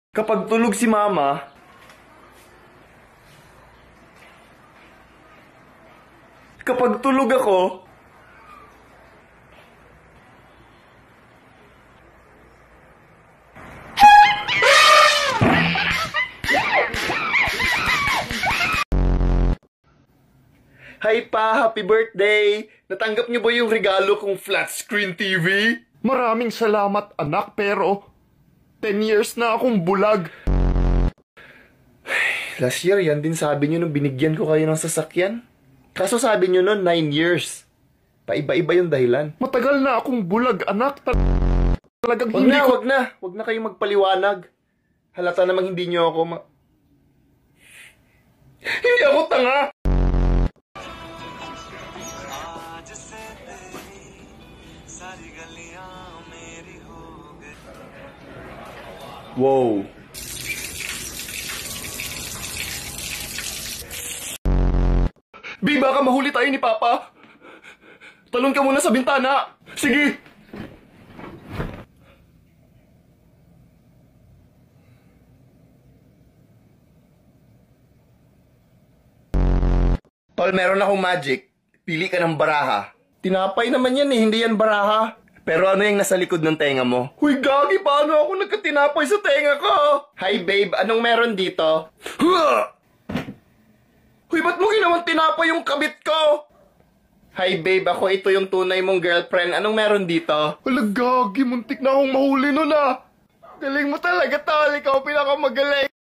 Kapag tulog si mama, kapag tulog ako, Hi pa, happy birthday! Natanggap niyo ba yung regalo kong flat screen TV? Maraming salamat anak, pero 10 years na akong bulag. Last year, yan din sabi niyo nung binigyan ko kayo ng sasakyan. Kaso sabi niyo nun, 9 years. Paiba-iba yung dahilan. Matagal na akong bulag, anak. Talagang hindi ko... Wag na kayong magpaliwanag. Halata namang hindi niyo ako Hindi ako tanga! Wow. Bi, baka mahuli tayo ni Papa. Talon ka muna sa bintana. Sige. Tol, meron akong magic. Pili ka ng baraha. Tinapay naman yan eh, hindi yan baraha. Pero ano yung nasa likod ng tenga mo? Huy, gagi, paano ako nagkatinapay sa tenga ko? Hi babe, anong meron dito? Huy, ba't mo ginawang tinapay yung kabit ko? Hi babe, ako ito yung tunay mong girlfriend. Anong meron dito? Wala, gagi, muntik na akong mahuli nun ah. Galing mo talaga, tol. Ikaw pinakamagaling.